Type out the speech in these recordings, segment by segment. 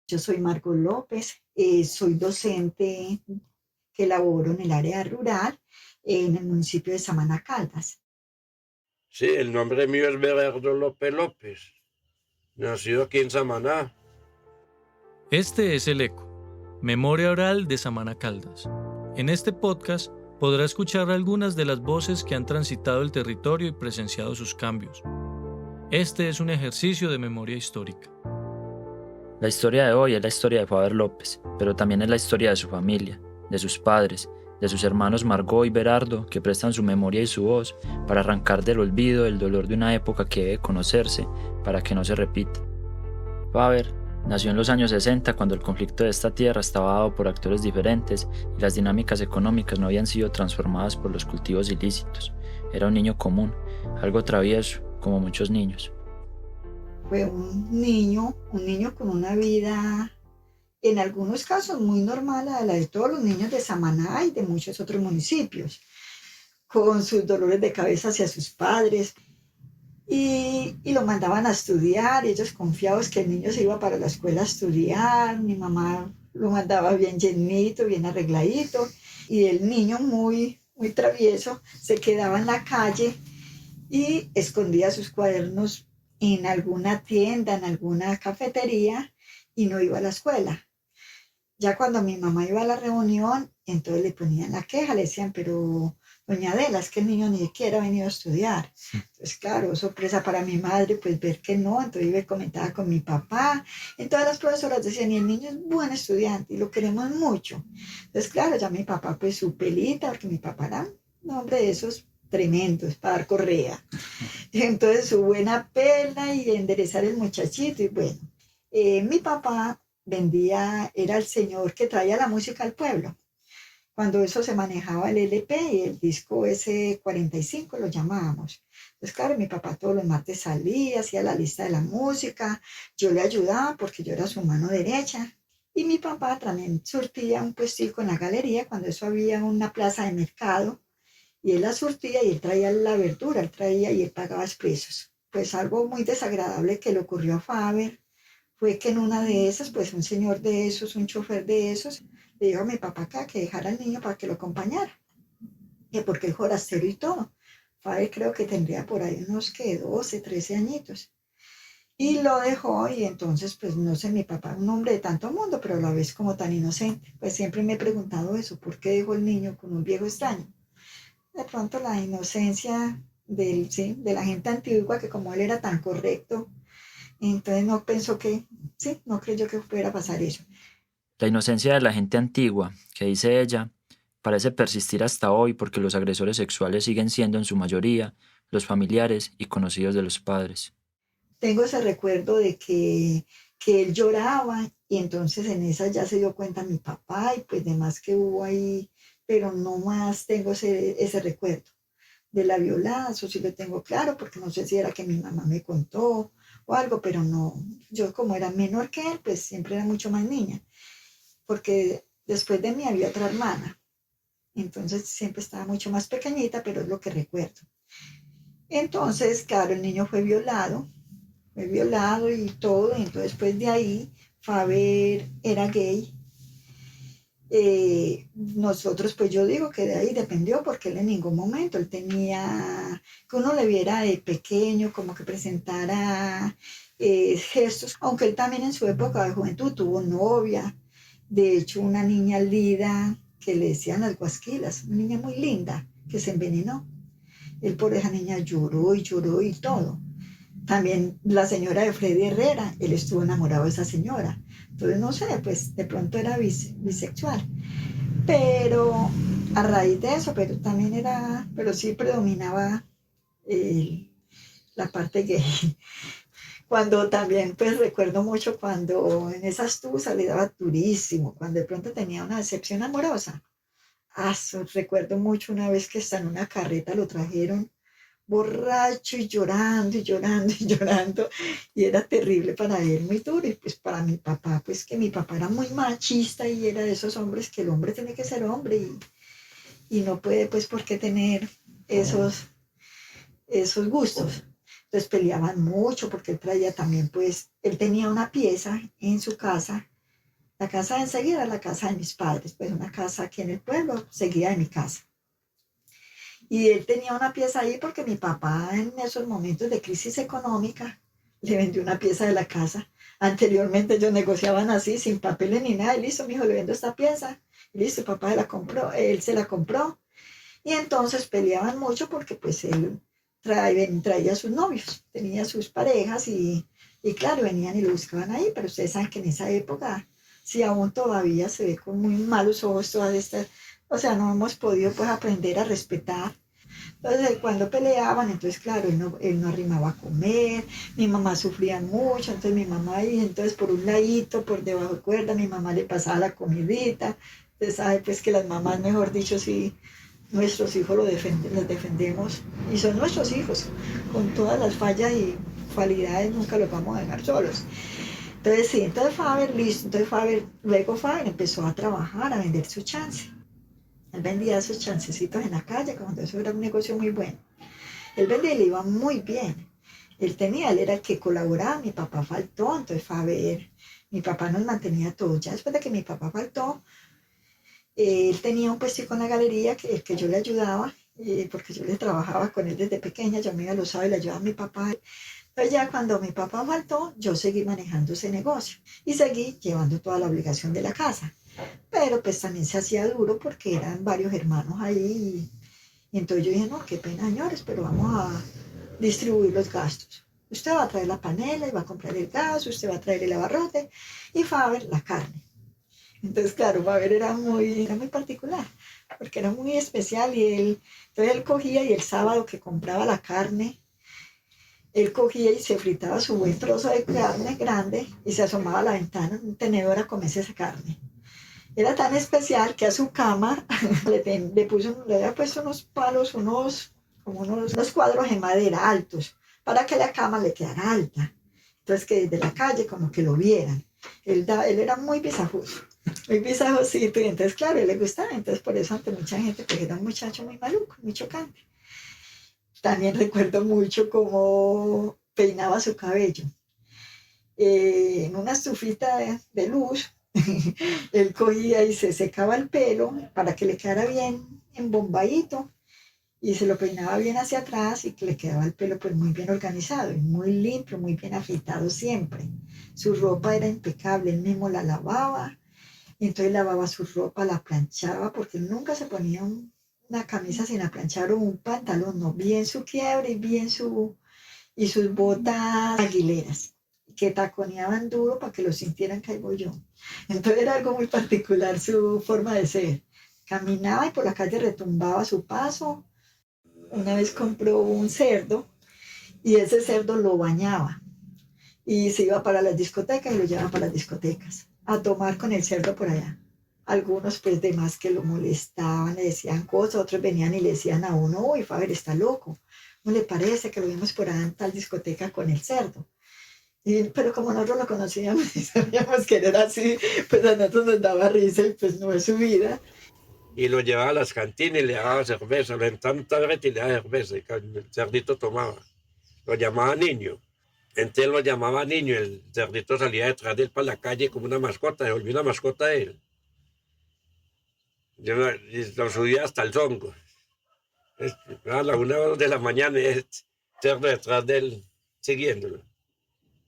Yo soy Margot López, soy docente que laboro en el área rural en el municipio de Samaná Caldas. Sí, el nombre mío es Berardo López López, nacido aquí en Samaná. Este es El Eco, Memoria Oral de Samaná Caldas. En este podcast podrá escuchar algunas de las voces que han transitado el territorio y presenciado sus cambios. Este es un ejercicio de memoria histórica. La historia de hoy es la historia de Faber López, pero también es la historia de su familia, de sus padres, de sus hermanos Margot y Berardo, que prestan su memoria y su voz para arrancar del olvido el dolor de una época que debe conocerse para que no se repita. Faber nació en los años 60 cuando el conflicto de esta tierra estaba dado por actores diferentes y las dinámicas económicas no habían sido transformadas por los cultivos ilícitos. Era un niño común, algo travieso, como muchos niños. Fue un niño con una vida, en algunos casos muy normal a la de todos los niños de Samaná y de muchos otros municipios, con sus dolores de cabeza hacia sus padres. Y lo mandaban a estudiar, y ellos confiados que el niño se iba para la escuela a estudiar. Mi mamá lo mandaba bien llenito, bien arregladito, y el niño muy travieso se quedaba en la calle y escondía sus cuadernos en alguna tienda, en alguna cafetería, y no iba a la escuela. Ya cuando mi mamá iba a la reunión, entonces le ponían la queja, le decían, pero doña Adela, es que el niño ni siquiera ha venido a estudiar. Entonces, claro, sorpresa para mi madre, pues ver que no. Entonces yo comentaba con mi papá. Entonces las profesoras decían, y el niño es buen estudiante y lo queremos mucho. Entonces, claro, ya mi papá, pues su pelita, porque mi papá era un hombre de esos tremendos para dar correa. Entonces su buena pela y enderezar el muchachito. Y bueno, mi papá era el señor que traía la música al pueblo. Cuando eso se manejaba el LP y el disco S45 lo llamábamos. Entonces, claro, mi papá todos los martes salía, hacía la lista de la música, yo le ayudaba porque yo era su mano derecha. Y mi papá también surtía un puestico en la galería cuando eso había una plaza de mercado, y él la surtía y él traía la verdura, él traía y él pagaba expresos. Pues algo muy desagradable que le ocurrió a Faber fue que en una de esas, pues un señor de esos, un chofer de esos, le dijo a mi papá acá que dejara al niño para que lo acompañara, que porque el forastero y todo. Faber creo que tendría por ahí unos 12, 13 añitos. Y lo dejó, y entonces, pues no sé, mi papá, un hombre de tanto mundo, pero a la vez como tan inocente. Pues siempre me he preguntado eso, ¿por qué dejó el niño con un viejo extraño? De pronto la inocencia de la gente antigua, que como él era tan correcto, entonces no pensó que, sí, no creyó que pudiera pasar eso. La inocencia de la gente antigua, que dice ella, parece persistir hasta hoy porque los agresores sexuales siguen siendo en su mayoría los familiares y conocidos de los padres. Tengo ese recuerdo de que él lloraba, y entonces en esa ya se dio cuenta mi papá y pues demás que hubo ahí, pero no más tengo ese recuerdo de la violada. Eso sí lo tengo claro, porque no sé si era que mi mamá me contó o algo, pero no, yo como era menor que él, pues siempre era mucho más niña, porque después de mí había otra hermana, entonces siempre estaba mucho más pequeñita, pero es lo que recuerdo. Entonces, claro, el niño fue violado y todo, y entonces pues de ahí Faber era gay. Nosotros, pues yo digo que de ahí dependió, porque él en ningún momento, él tenía, que uno le viera de pequeño, como que presentara gestos, aunque él también en su época de juventud tuvo novia, de hecho una niña Lida, que le decían las guasquilas, una niña muy linda, que se envenenó. Él por esa niña lloró y todo. También la señora de Freddy Herrera, él estuvo enamorado de esa señora. Entonces, no sé, pues de pronto era bisexual. Pero a raíz de eso, pero sí predominaba la parte gay. Cuando también, pues recuerdo mucho cuando en esas tusas le daba durísimo, cuando de pronto tenía una decepción amorosa. Recuerdo mucho una vez que hasta en una carreta lo trajeron borracho y llorando y llorando y llorando, y era terrible para él, muy duro. Y pues para mi papá, pues que mi papá era muy machista y era de esos hombres que el hombre tiene que ser hombre, y no puede pues por qué tener esos gustos. Entonces peleaban mucho porque él traía también, pues él tenía una pieza en su casa La casa de enseguida era la casa de mis padres, pues una casa aquí en el pueblo, seguida de mi casa. Y él tenía una pieza ahí porque mi papá en esos momentos de crisis económica le vendió una pieza de la casa. Anteriormente ellos negociaban así, sin papeles ni nada, y listo, mijo, le vendo esta pieza. Y listo, papá él se la compró. Y entonces peleaban mucho porque pues él traía a sus novios, tenía sus parejas y claro, venían y lo buscaban ahí, pero ustedes saben que en esa época, si aún todavía se ve con muy malos ojos todas estas, o sea, no hemos podido pues aprender a respetar. Entonces, cuando peleaban, entonces, claro, él no arrimaba a comer, mi mamá sufría mucho, entonces mi mamá ahí, entonces por un ladito, por debajo de cuerda, mi mamá le pasaba la comidita. Usted sabe pues que las mamás, mejor dicho, sí, nuestros hijos los defendemos y son nuestros hijos, con todas las fallas y cualidades nunca los vamos a dejar solos. Entonces sí, entonces Faber, listo, luego Faber empezó a trabajar, a vender su chance. Él vendía esos chancecitos en la calle, cuando eso era un negocio muy bueno. Él vendía y le iba muy bien. Él era el que colaboraba, mi papá faltó, entonces Faber, mi papá nos mantenía todos. Ya después de que mi papá faltó, él tenía un puestico en la galería que yo le ayudaba, porque yo le trabajaba con él desde pequeña, yo me iba los sábados y le ayudaba a mi papá. Entonces ya cuando mi papá faltó, yo seguí manejando ese negocio y seguí llevando toda la obligación de la casa. Pero pues también se hacía duro porque eran varios hermanos ahí y entonces yo dije, no, qué pena señores, pero vamos a distribuir los gastos. Usted va a traer la panela y va a comprar el gas, usted va a traer el abarrote y Faber la carne. Entonces, claro, Faber era muy particular, porque era muy especial entonces él cogía y el sábado que compraba la carne, él cogía y se fritaba su buen trozo de carne grande y se asomaba a la ventana, un tenedor a comerse esa carne. Era tan especial que a su cama le había puesto unos palos, unos cuadros de madera altos, para que la cama le quedara alta. Entonces que desde la calle como que lo vieran. Él era muy visajosito, y entonces claro, él le gustaba, entonces por eso ante mucha gente, pues era un muchacho muy maluco, muy chocante. También recuerdo mucho cómo peinaba su cabello. En una estufita de luz, él cogía y se secaba el pelo para que le quedara bien embombadito y se lo peinaba bien hacia atrás y que le quedaba el pelo pues muy bien organizado y muy limpio, muy bien afeitado siempre. Su ropa era impecable, él mismo la lavaba y entonces lavaba su ropa, la planchaba porque él nunca se ponía una camisa sin aplanchar o un pantalón, no, bien su quiebre y sus botas aguileras que taconeaban duro para que lo sintieran que ahí voy yo. Entonces era algo muy particular su forma de ser. Caminaba y por la calle retumbaba su paso. Una vez compró un cerdo y ese cerdo lo bañaba y se iba para las discotecas y lo llevaba para las discotecas a tomar con el cerdo por allá. Algunos pues de más que lo molestaban, le decían cosas, otros venían y le decían a uno, uy, Faber está loco, ¿no le parece que lo vimos por allá en tal discoteca con el cerdo? Pero como nosotros lo conocíamos y sabíamos que era así, pues a nosotros nos daba risa y pues no es su vida. Y lo llevaba a las cantinas y le daba cerveza, lo entraba y le daba cerveza, y el cerdito tomaba. Lo llamaba niño. Entonces lo llamaba niño, el cerdito salía detrás de él para la calle como una mascota, se volvió una mascota de él. Y lo subía hasta el zongo. A la 1 de la mañana, el cerdo detrás de él, siguiéndolo.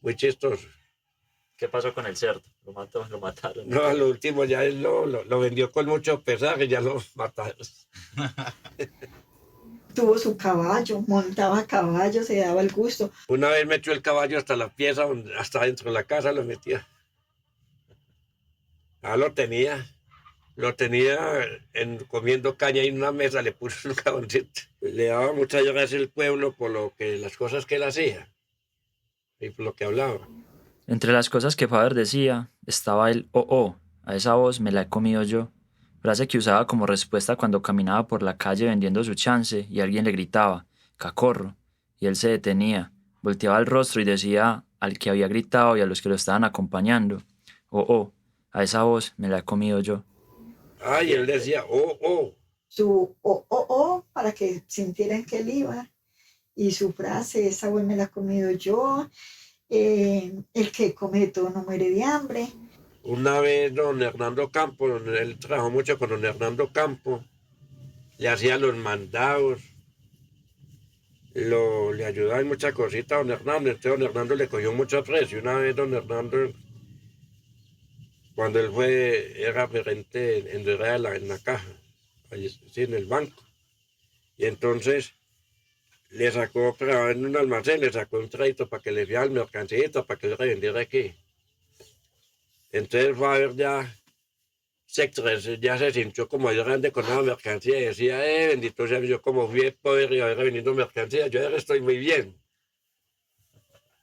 Muy chistoso. ¿Qué pasó con el cerdo? ¿Lo mataron? No, al último ya él lo vendió con mucho pesar y ya lo mataron. Tuvo su caballo, montaba caballo, se daba el gusto. Una vez metió el caballo hasta la pieza, hasta dentro de la casa lo metía. Lo tenía comiendo caña y en una mesa le puso un caboncito. Le daba muchas gracias al pueblo por las cosas que él hacía y por lo que hablaba. Entre las cosas que Faber decía estaba el "oh, a esa voz me la he comido yo", frase que usaba como respuesta cuando caminaba por la calle vendiendo su chance y alguien le gritaba "cacorro", y él se detenía, volteaba el rostro y decía al que había gritado y a los que lo estaban acompañando, "oh, a esa voz me la he comido yo". Y él decía Su para que sintieran que él iba. Y su frase, esa voz me la he comido yo. El que come de todo no muere de hambre. Una vez don Hernando Campo, él trabajó mucho con don Hernando Campo, le hacía los mandados, le ayudaba en muchas cositas a don Hernando, entonces don Hernando le cogió mucho aprecio. Una vez don Hernando, cuando él era gerente en la caja, allí, sí, en el banco, y entonces le sacó, pero en un almacén, le sacó un crédito para que le enviara el mercancía, para que le revendiera aquí. Entonces fue a ver ya se sintió como el grande con la mercancía y decía, bendito sea, yo como fui a poder ir a ver vendiendo mercancía, yo ahora estoy muy bien.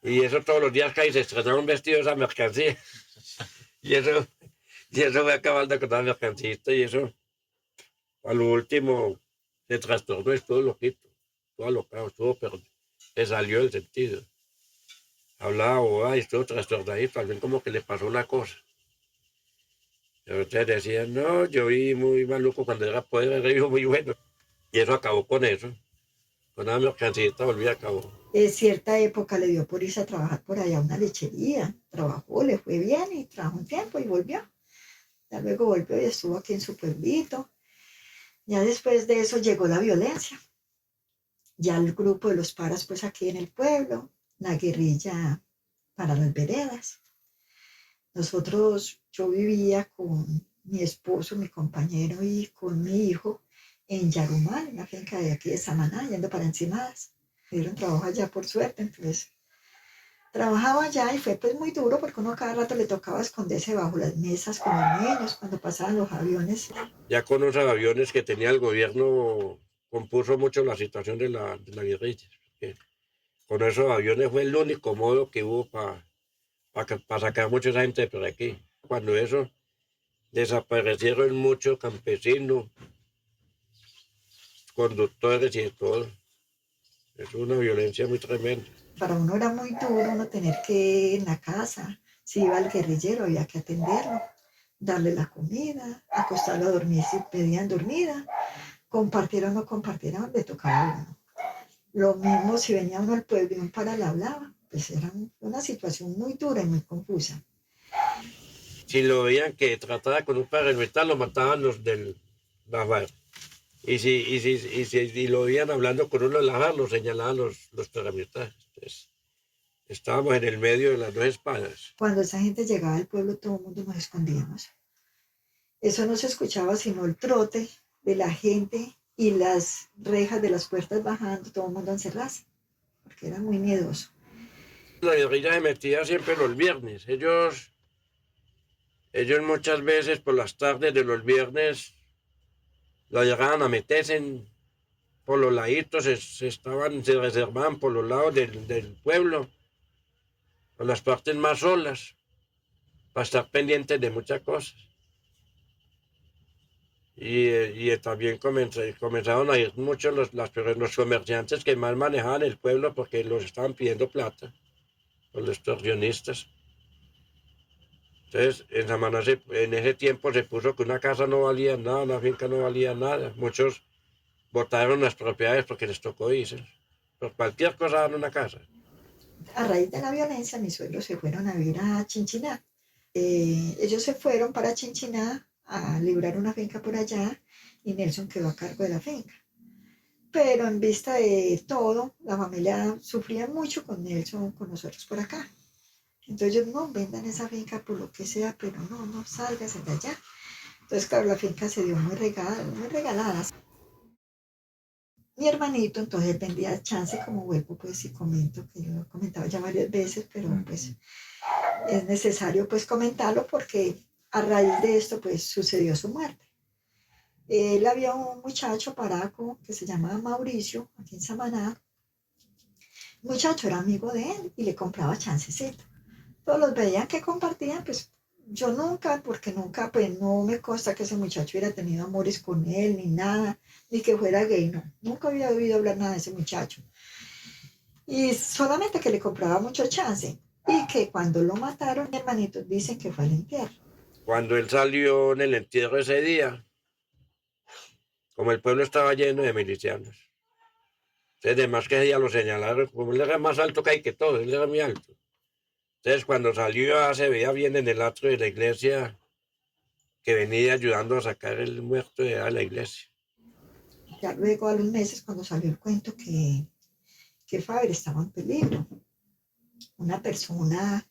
Y eso todos los días que ahí se estrenaba un vestido de esa mercancía. Y eso fue acabando con la mercancía y eso, a lo último, se trastornó, estuvo loquito, estuvo alocado, se salió del sentido. Hablaba, estuvo trastornadito, al fin como que le pasó una cosa. Pero ustedes decían, no, yo vi muy maluco cuando era poder, era hijo muy bueno. Y eso acabó con eso. Con la mercancía volvió a cabo. En cierta época le dio por irse a trabajar por allá a una lechería. Trabajó, le fue bien y trabajó un tiempo y volvió. Ya luego volvió y estuvo aquí en su pueblito. Ya después de eso llegó la violencia. Ya el grupo de los paras pues aquí en el pueblo, la guerrilla para las veredas. Yo vivía con mi esposo, mi compañero y con mi hijo en Yarumal, una finca de aquí de Samaná, yendo para Encimadas. Me dieron trabajo allá por suerte, entonces trabajaba allá y fue pues muy duro porque uno cada rato le tocaba esconderse bajo las mesas con los niños cuando pasaban los aviones. Ya con los aviones que tenía el gobierno compuso mucho la situación de la guerrilla. Con esos aviones fue el único modo que hubo para sacar mucha gente por aquí. Cuando eso desaparecieron muchos campesinos, conductores y todo. Es una violencia muy tremenda. Para uno era muy duro uno tener que en la casa, si iba el guerrillero había que atenderlo, darle la comida, acostarlo a dormir si pedían dormida, compartir o no compartir, a donde tocaba a uno. Lo mismo si venía uno al pueblo y un para le hablaba, pues era una situación muy dura y muy confusa. Si lo veían que trataba con un paramilitar, lo mataban los del Bajar. Y si lo veían hablando con uno del Bajar, lo señalaban los paramilitares. Entonces, estábamos en el medio de las dos espadas. Cuando esa gente llegaba al pueblo, todo el mundo nos escondíamos. Eso no se escuchaba sino el trote de la gente y las rejas de las puertas bajando, todo el mundo encerrarse, porque era muy miedoso. La guerrilla se metía siempre los viernes. Ellos muchas veces por las tardes de los viernes lo llegaban a meterse por los laditos, se reservaban por los lados del pueblo, por las partes más solas, para estar pendientes de muchas cosas. Y también comenzaron a ir muchos los comerciantes que más manejaban el pueblo porque los estaban pidiendo plata, los extorsionistas. Entonces, en Samaná en ese tiempo se puso que una casa no valía nada, una finca no valía nada. Muchos botaron las propiedades porque les tocó irse. Por cualquier cosa dan una casa. A raíz de la violencia, mis suegros se fueron a vivir a Chinchiná. Ellos se fueron para Chinchiná a librar una finca por allá y Nelson quedó a cargo de la finca. Pero en vista de todo, la familia sufría mucho con Nelson, con nosotros por acá. Entonces ellos no vendan esa finca por lo que sea, pero no salgas de allá. Entonces, claro, la finca se dio muy regalada. Mi hermanito, entonces vendía chance, como vuelvo pues y comento, que yo lo he comentado ya varias veces, pero pues es necesario pues comentarlo porque a raíz de esto pues sucedió su muerte. Él había un muchacho paraco que se llamaba Mauricio, aquí en Samaná. El muchacho era amigo de él y le compraba chancecito. Todos los veían que compartían, pues yo nunca, porque nunca, pues no me consta que ese muchacho hubiera tenido amores con él, ni nada, ni que fuera gay, no. Nunca había oído hablar nada de ese muchacho. Y solamente que le compraba mucho chance. Y que cuando lo mataron, mis hermanitos dicen que fue al entierro. Cuando él salió en el entierro ese día, como el pueblo estaba lleno de milicianos, entonces además que ese día lo señalaron, como él era más alto que hay que todo, él era muy alto. Entonces, cuando salió, se veía bien en el atrio de la iglesia que venía ayudando a sacar el muerto de la iglesia. Ya luego, a los meses, cuando salió el cuento que Faber estaba en peligro, una persona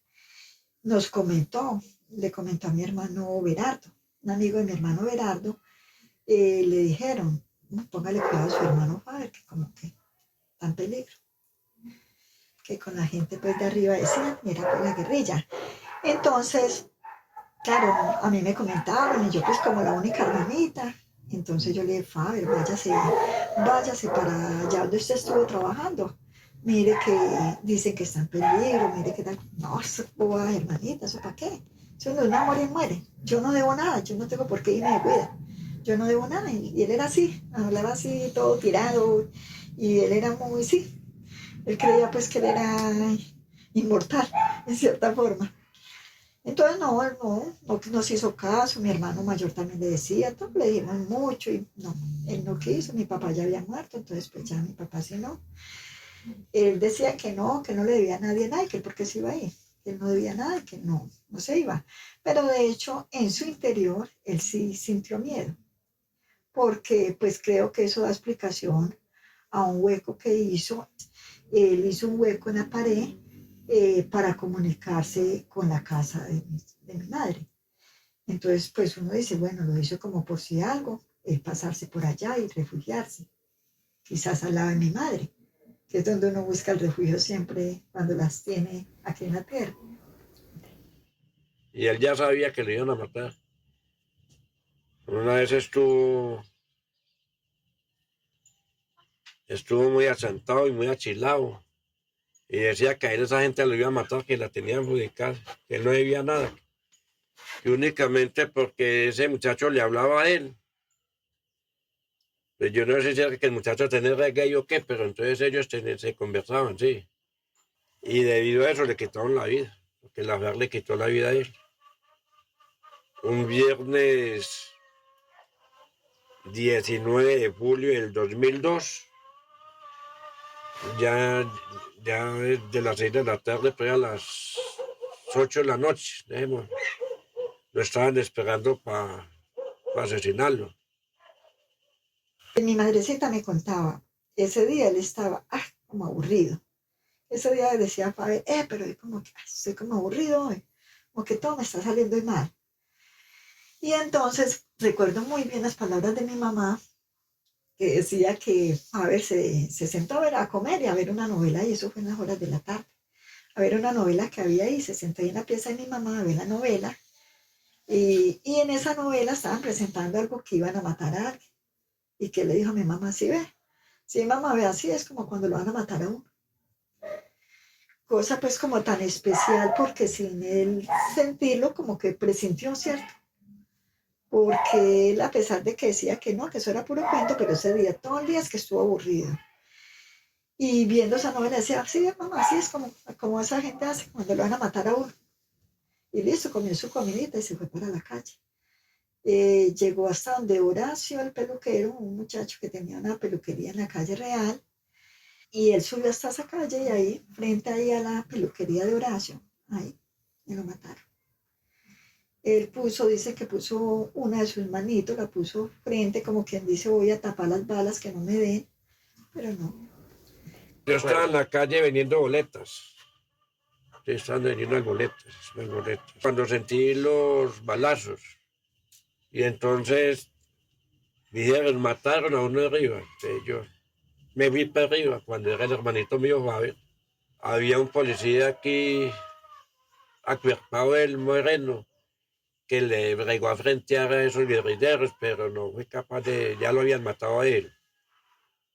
nos comentó, le comentó a mi hermano Berardo, un amigo de mi hermano Berardo, le dijeron, "No, póngale cuidado a su hermano Faber, que como que está en peligro", que con la gente pues de arriba decían, era con la guerrilla. Entonces, claro, a mí me comentaban y yo pues como la única hermanita, entonces yo le dije, Faber, váyase para allá donde usted estuvo trabajando. Mire que dicen que está en peligro, mire que tal. No, eso boba, hermanita, ¿eso para qué? Eso no es una muere y muere. Yo no debo nada, yo no tengo por qué irme de cuida. Yo no debo nada. Y él era así, hablaba así, todo tirado. Y él era muy, sí, él creía pues que él era inmortal, en cierta forma. Entonces no, él no nos hizo caso, mi hermano mayor también le decía, todo, le dijimos mucho y no, él no quiso, mi papá ya había muerto, entonces pues ya mi papá sí no. Él decía que no le debía a nadie nada, que él porque se iba a ir, que él no debía nada, que no se iba. Pero de hecho, en su interior, él sí sintió miedo, porque pues creo que eso da explicación a un hueco que hizo. Él hizo un hueco en la pared para comunicarse con la casa de mi madre. Entonces, pues uno dice, bueno, lo hizo como por si algo, pasarse por allá y refugiarse, quizás al lado de mi madre, que es donde uno busca el refugio siempre cuando las tiene aquí en la tierra. Y él ya sabía que le iban a matar. Una vez estuvo muy asentado y muy achilado. Y decía que a él esa gente lo iba a matar, que la tenían judicial, que él no debía nada. Que únicamente porque ese muchacho le hablaba a él. Pues yo no sé si era que el muchacho tenía reggae o qué, pero entonces ellos se conversaban, sí. Y debido a eso le quitaron la vida, porque la FARC le quitó la vida a él. Un viernes 19 de julio del 2002, ya de las 6 de la tarde, pues a las 8 de la noche, lo estaban esperando para asesinarlo. Mi madrecita me contaba, ese día él estaba como aburrido. Ese día decía Faber, pero yo como que estoy como aburrido hoy, como que todo me está saliendo mal. Y entonces recuerdo muy bien las palabras de mi mamá, que decía que Faber se sentó a ver, a comer y a ver una novela, y eso fue en las horas de la tarde, a ver una novela que había ahí, se sentó ahí en la pieza de mi mamá a ver la novela, y en esa novela estaban presentando algo que iban a matar a alguien, y que le dijo a mi mamá, sí mamá, ve, así es como cuando lo van a matar a uno. Cosa pues como tan especial, porque sin él sentirlo como que presintió, ¿cierto? Porque él, a pesar de que decía que no, que eso era puro cuento, pero ese día, todo el día es que estuvo aburrido. Y viendo esa novela decía, sí, mamá, así es como esa gente hace cuando lo van a matar a uno. Y listo, comió su comidita y se fue para la calle. Llegó hasta donde Horacio, el peluquero, un muchacho que tenía una peluquería en la calle Real, y él subió hasta esa calle y ahí, frente ahí a la peluquería de Horacio, ahí, me lo mataron. Él dice que puso una de sus manitos, la puso frente, como quien dice, voy a tapar las balas que no me den, pero no. Yo estaba en la calle vendiendo boletas. Sí, estaban vendiendo las boletas. Cuando sentí los balazos, y entonces dijeron, mataron a uno de arriba. Entonces yo me vi para arriba, cuando era el hermanito mío, Faber. Había un policía aquí, acuerpado el moreno, que le bregó a frentear a esos guerrilleros, pero no fue capaz ya lo habían matado a él.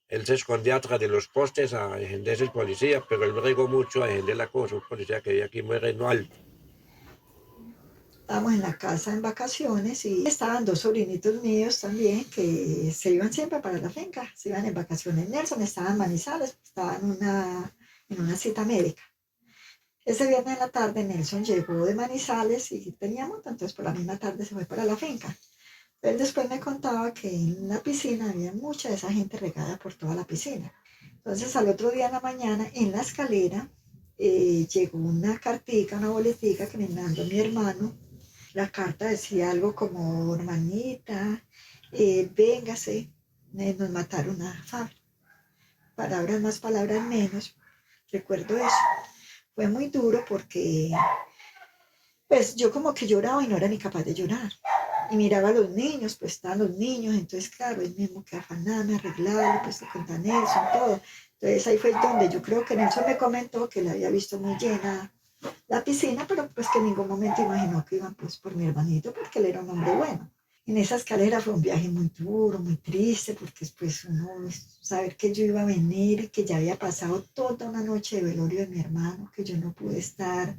Él se escondía atrás de los postes a defenderse el policía, pero él bregó mucho a defender la cosa, un policía que había aquí moreno alto. Estábamos en la casa en vacaciones y estaban dos sobrinitos míos también que se iban siempre para la finca, se iban en vacaciones. Nelson estaba en Manizales, estaba en una cita médica. Ese viernes en la tarde Nelson llegó de Manizales y tenía moto, entonces por la misma tarde se fue para la finca. Él después me contaba que en la piscina había mucha de esa gente regada por toda la piscina. Entonces al otro día en la mañana, en la escalera, llegó una cartica, una boletica que me mandó mi hermano. La carta decía algo como, hermanita, véngase, nos mataron a Fabio. Palabras más, palabras menos. Recuerdo eso. Fue muy duro porque pues yo como que lloraba y no era ni capaz de llorar. Y miraba a los niños, pues estaban los niños, entonces claro, él mismo que afanarme, arreglarlo, pues te cuenta Nelson, todo. Entonces ahí fue donde yo creo que Nelson me comentó que la había visto muy llena la piscina, pero pues que en ningún momento imaginó que iban pues por mi hermanito, porque él era un hombre bueno. En esa escalera fue un viaje muy duro, muy triste, porque después uno saber que yo iba a venir y que ya había pasado toda una noche de velorio de mi hermano, que yo no pude estar.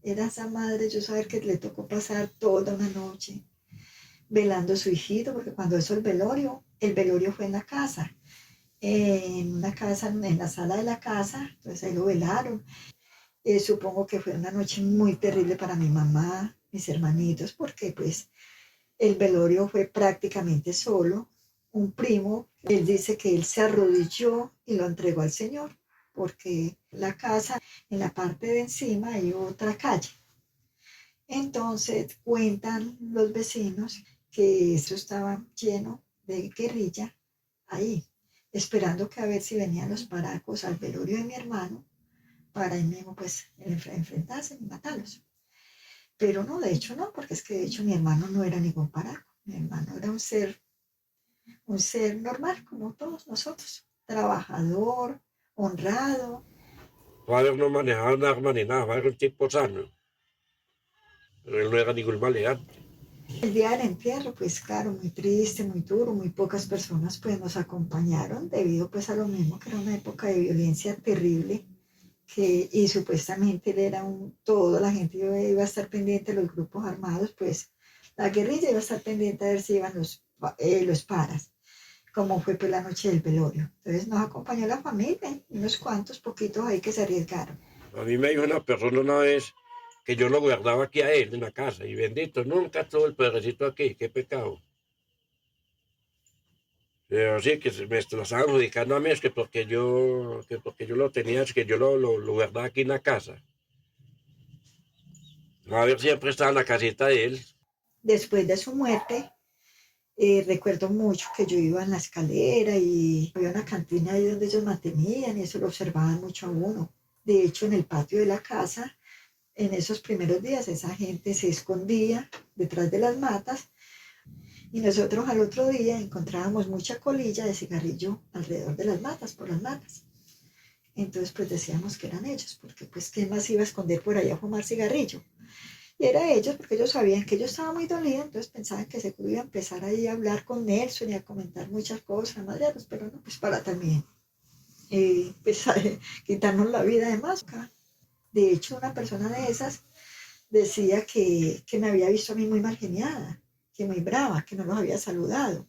Era esa madre, yo saber que le tocó pasar toda una noche velando a su hijito, porque cuando hizo el velorio fue en la casa, en una casa, en la sala de la casa, entonces ahí lo velaron. Supongo que fue una noche muy terrible para mi mamá, mis hermanitos, porque pues el velorio fue prácticamente solo. Un primo, él dice que él se arrodilló y lo entregó al Señor, porque la casa, en la parte de encima hay otra calle. Entonces cuentan los vecinos que eso estaba lleno de guerrilla ahí, esperando que a ver si venían los paracos al velorio de mi hermano para ahí mismo pues enfrentarse y matarlos. Pero no, de hecho no, porque es que de hecho mi hermano no era ningún paraco, mi hermano era un ser normal como todos nosotros, trabajador, honrado. Fabio no manejaba un arma ni nada, Fabio era un tipo sano. Pero él no era ningún maleante. El día del entierro, pues claro, muy triste, muy duro, muy pocas personas pues nos acompañaron debido pues a lo mismo que era una época de violencia terrible y supuestamente él era todo, la gente iba a estar pendiente de los grupos armados, pues la guerrilla iba a estar pendiente a ver si iban los paras, como fue pues la noche del velorio. Entonces nos acompañó la familia, unos cuantos poquitos ahí que se arriesgaron. A mí me dijo una persona una vez que yo lo guardaba aquí a él en la casa y bendito, nunca tuvo el pedrecito aquí, qué pecado. Pero sí, que me lo estaban adjudicando a mí, es que porque yo lo tenía, es que yo lo guardaba aquí en la casa. A ver, siempre estaba en la casita de él. Después de su muerte, recuerdo mucho que yo iba en la escalera y había una cantina ahí donde ellos mantenían y eso lo observaban mucho a uno. De hecho, en el patio de la casa, en esos primeros días, esa gente se escondía detrás de las matas y nosotros al otro día encontrábamos mucha colilla de cigarrillo alrededor de las matas, por las matas. Entonces, pues decíamos que eran ellos, porque pues, ¿quién más iba a esconder por ahí a fumar cigarrillo? Y era ellos, porque ellos sabían que yo estaba muy dolida, entonces pensaban que seguro iba a empezar ahí a hablar con Nelson y a comentar muchas cosas, madreados, pero no, pues para también pues, quitarnos la vida de más. De hecho, una persona de esas decía que me había visto a mí muy mal geniada, que muy brava, que no los había saludado,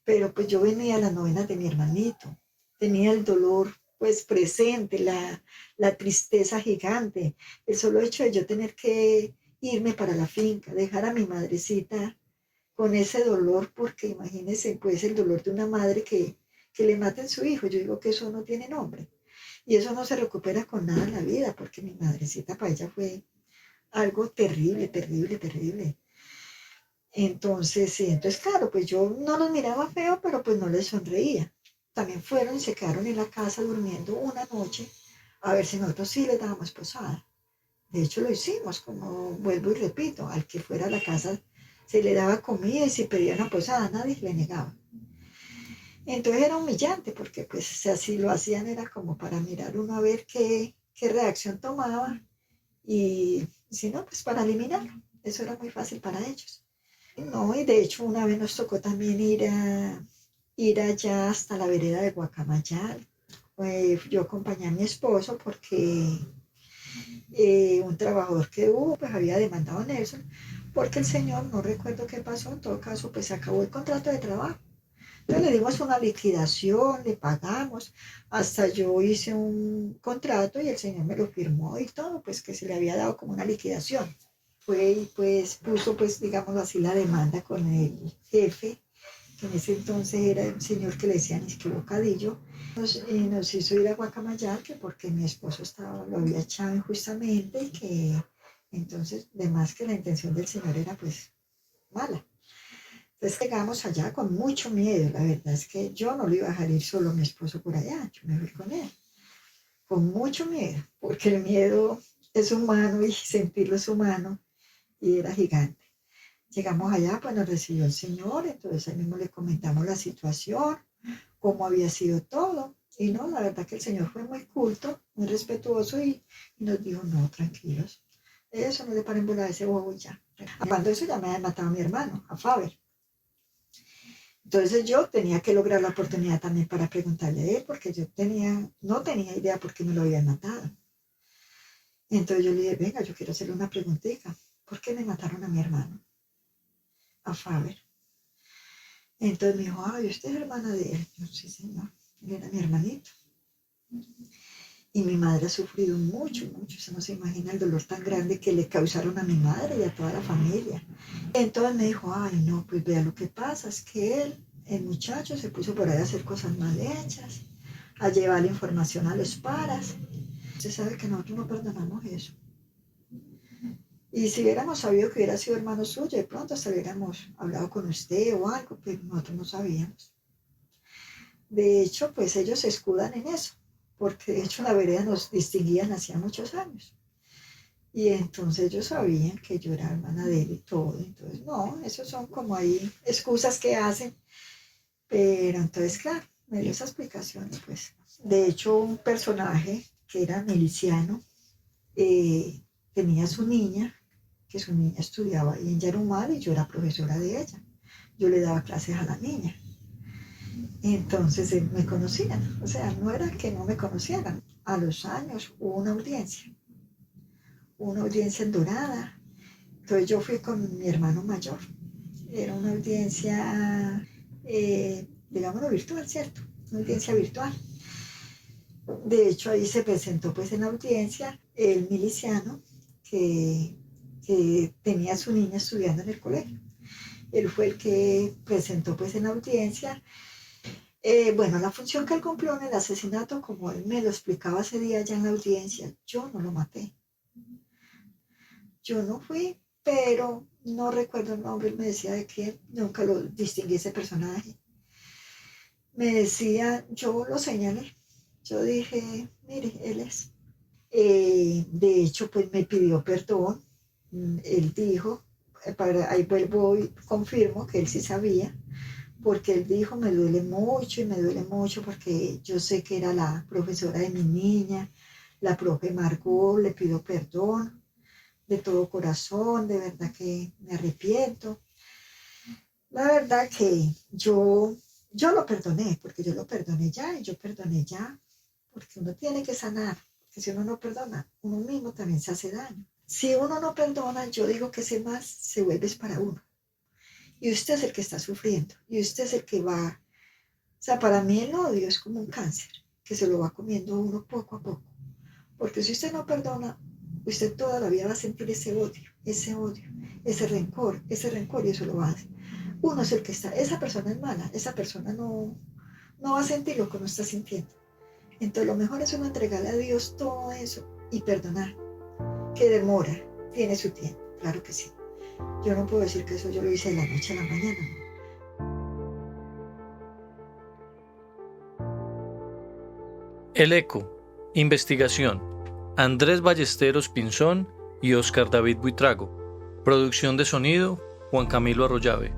pero pues yo venía a las novenas de mi hermanito, tenía el dolor pues presente, la tristeza gigante, el solo hecho de yo tener que irme para la finca, dejar a mi madrecita con ese dolor, porque imagínense pues el dolor de una madre que le maten su hijo, yo digo que eso no tiene nombre, y eso no se recupera con nada en la vida, porque mi madrecita para ella fue algo terrible, terrible, terrible. Entonces, sí, entonces claro, pues yo no los miraba feo, pero pues no les sonreía. También fueron y se quedaron en la casa durmiendo una noche, a ver si nosotros sí les dábamos posada. De hecho, lo hicimos, como vuelvo y repito, al que fuera a la casa se le daba comida y si pedía una posada, nadie le negaba. Entonces era humillante, porque pues si así lo hacían era como para mirar uno a ver qué reacción tomaba y si no, pues para eliminarlo. Eso era muy fácil para ellos. No, y de hecho una vez nos tocó también ir allá hasta la vereda de Guacamayal. Yo acompañé a mi esposo porque un trabajador que hubo pues había demandado a Nelson porque el señor, no recuerdo qué pasó, en todo caso pues se acabó el contrato de trabajo. Entonces le dimos una liquidación, le pagamos, hasta yo hice un contrato y el señor me lo firmó y todo, pues que se le había dado como una liquidación. Fue y pues puso pues digamos así la demanda con el jefe que en ese entonces era un señor que le decían es que Bocadillo, nos hizo ir a Guacamayal, que porque mi esposo lo había echado injustamente y que entonces, de más que la intención del señor era pues mala. Entonces llegamos allá con mucho miedo, la verdad es que yo no lo iba a dejar ir solo a mi esposo por allá, yo me fui con él, con mucho miedo, porque el miedo es humano y sentirlo es humano, y era gigante. Llegamos allá, pues nos recibió el señor, entonces ahí mismo le comentamos la situación, cómo había sido todo, y no, la verdad que el señor fue muy culto, muy respetuoso y nos dijo, no, tranquilos, eso no le paren bola a ese bobo y ya. Cuando eso ya me había matado a mi hermano, a Faber. Entonces yo tenía que lograr la oportunidad también para preguntarle a él, porque yo no tenía idea por qué me lo habían matado. Entonces yo le dije, venga, yo quiero hacerle una preguntita. ¿Por qué me mataron a mi hermano? A Faber. Entonces me dijo, ay, ¿usted es hermana de él? Yo, sí, señor, él era mi hermanito. Y mi madre ha sufrido mucho, mucho. Usted no se imagina el dolor tan grande que le causaron a mi madre y a toda la familia. Entonces me dijo, ay, no, pues vea, lo que pasa es que el muchacho, se puso por ahí a hacer cosas mal hechas, a llevar la información a los paras. Usted sabe que nosotros no perdonamos eso. Y si hubiéramos sabido que hubiera sido hermano suyo, de pronto hasta hubiéramos hablado con usted o algo, pero nosotros no sabíamos. De hecho, pues ellos se escudan en eso, porque de hecho la vereda nos distinguían hacía muchos años. Y entonces ellos sabían que yo era hermana de él y todo. Entonces, no, esos son como ahí excusas que hacen. Pero entonces, claro, me dio esa explicación. Pues. De hecho, un personaje que era miliciano tenía su niña, que su niña estudiaba ahí en Yarumal y yo era profesora de ella. Yo le daba clases a la niña. Entonces me conocían, o sea, no era que no me conocieran. A los años hubo una audiencia en Dorada. Entonces yo fui con mi hermano mayor. Era una audiencia, digámoslo, virtual, ¿cierto? Una audiencia virtual. De hecho, ahí se presentó pues en la audiencia el miliciano que tenía a su niña estudiando en el colegio. Él fue el que presentó pues en la audiencia. Bueno, la función que él cumplió en el asesinato, como él me lo explicaba ese día ya en la audiencia, yo no lo maté. Yo no fui, pero no recuerdo el nombre, él me decía de quién, nunca lo distinguí ese personaje. Me decía, yo lo señalé, yo dije, mire, él es. De hecho, pues me pidió perdón, él dijo, ahí vuelvo y confirmo que él sí sabía, porque él dijo, me duele mucho porque yo sé que era la profesora de mi niña, la profe Margot, le pido perdón de todo corazón, de verdad que me arrepiento. La verdad que yo lo perdoné, porque yo lo perdoné ya, y yo perdoné ya, porque uno tiene que sanar, porque si uno no perdona, uno mismo también se hace daño. Si uno no perdona, yo digo que ese más se vuelve para uno. Y usted es el que está sufriendo, y usted es el que va, o sea, para mí el odio es como un cáncer, que se lo va comiendo uno poco a poco, porque si usted no perdona, usted toda la vida va a sentir ese odio, ese rencor, y eso lo va a hacer. Uno es el que está, esa persona es mala, esa persona no va a sentir lo que uno está sintiendo. Entonces lo mejor es uno entregarle a Dios todo eso y perdonar, que demora, tiene su tiempo, claro que sí. Yo no puedo decir que eso yo lo hice de la noche a la mañana, ¿no? El Eco. Investigación. Andrés Ballesteros Pinzón y Oscar David Buitrago. Producción de sonido, Juan Camilo Arroyave.